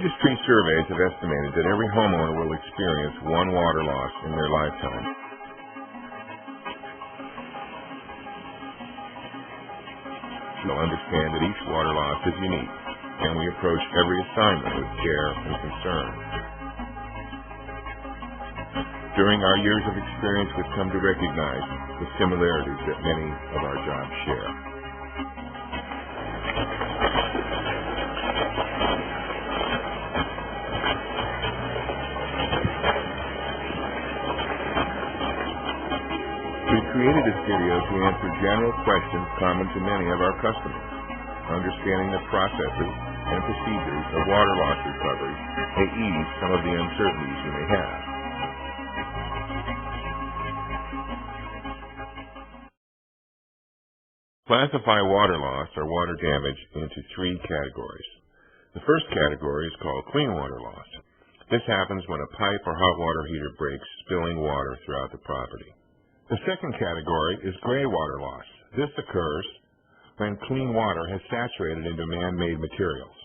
Industry surveys have estimated that every homeowner will experience one water loss in their lifetime. We'll understand that each water loss is unique, and we approach every assignment with care and concern. During our years of experience, we've come to recognize the similarities that many of our jobs share. We've created this video to answer general questions common to many of our customers. Understanding the processes and procedures of water loss recovery may ease some of the uncertainties you may have. Classify water loss or water damage into three categories. The first category is called clean water loss. This happens when a pipe or hot water heater breaks, spilling water throughout the property. The second category is gray water loss. This occurs when clean water has saturated into man-made materials.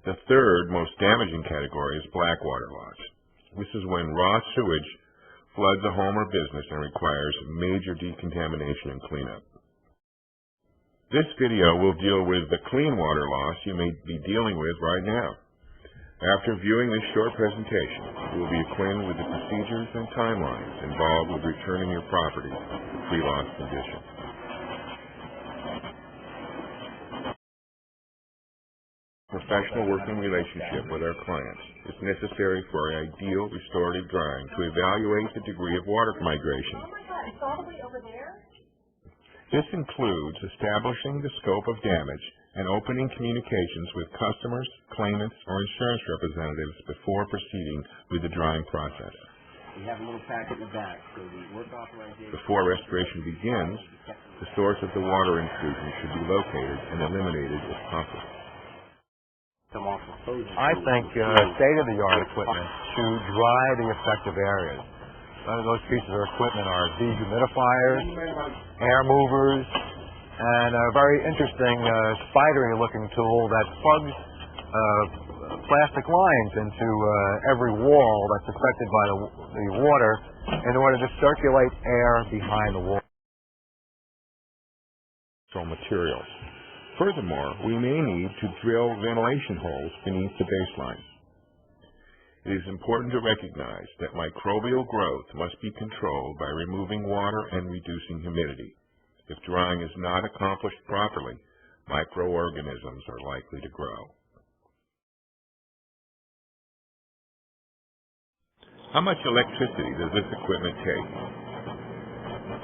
The third most damaging category is black water loss. This is when raw sewage floods a home or business and requires major decontamination and cleanup. This video will deal with the clean water loss you may be dealing with right now. After viewing this short presentation, you will be acquainted with the procedures and timelines involved with returning your property to pre-loss condition. Professional working relationship with our clients is necessary for an ideal restorative drying to evaluate the degree of water migration. It's all the way over there? This includes establishing the scope of damage and opening communications with customers, claimants, or insurance representatives before proceeding with the drying process. We have a little packet in the back, so the work authorization... Before restoration begins, the source of the water intrusion should be located and eliminated if possible. I think state-of-the-art equipment to dry the affected areas. Some of those pieces of equipment are dehumidifiers, air movers, and a very interesting spidery-looking tool that plugs plastic lines into every wall that's affected by the water in order to circulate air behind the wall. Materials. Furthermore, we may need to drill ventilation holes beneath the baseline. It is important to recognize that microbial growth must be controlled by removing water and reducing humidity. If drying is not accomplished properly, microorganisms are likely to grow. How much electricity does this equipment take?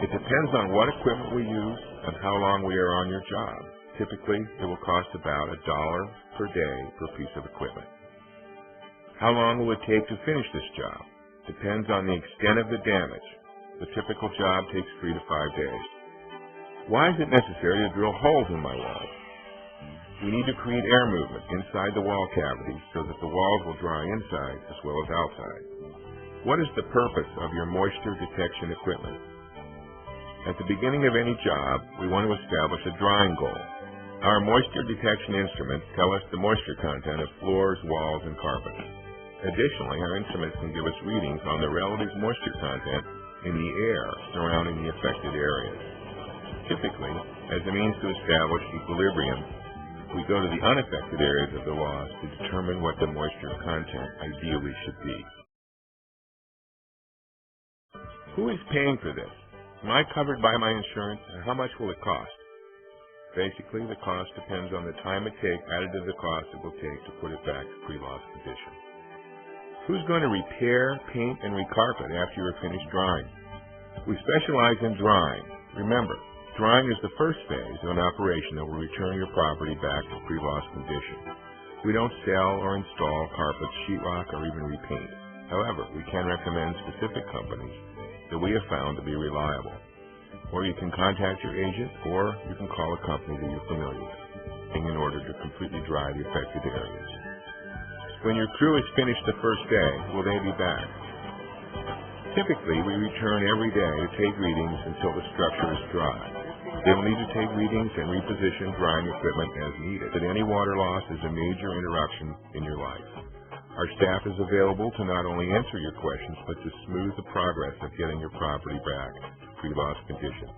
It depends on what equipment we use and how long we are on your job. Typically, it will cost about $1 per day per piece of equipment. How long will it take to finish this job? Depends on the extent of the damage. The typical job takes 3 to 5 days. Why is it necessary to drill holes in my walls? We need to create air movement inside the wall cavity so that the walls will dry inside as well as outside. What is the purpose of your moisture detection equipment? At the beginning of any job, we want to establish a drying goal. Our moisture detection instruments tell us the moisture content of floors, walls, and carpets. Additionally, our instruments can give us readings on the relative moisture content in the air surrounding the affected areas. Typically, as a means to establish equilibrium, we go to the unaffected areas of the loss to determine what the moisture content ideally should be. Who is paying for this? Am I covered by my insurance, and how much will it cost? Basically, the cost depends on the time it takes added to the cost it will take to put it back to pre-loss condition. Who's going to repair, paint, and recarpet after you're finished drying? We specialize in drying. Remember, drying is the first phase of an operation that will return your property back to pre-loss condition. We don't sell or install carpets, sheetrock, or even repaint. However, we can recommend specific companies that we have found to be reliable. Or you can contact your agent, or you can call a company that you're familiar with in order to completely dry the affected areas. When your crew is finished the first day, will they be back? Typically, we return every day to take readings until the structure is dry. They will need to take readings and reposition drying equipment as needed. That any water loss is a major interruption in your life. Our staff is available to not only answer your questions, but to smooth the progress of getting your property back to pre-loss condition.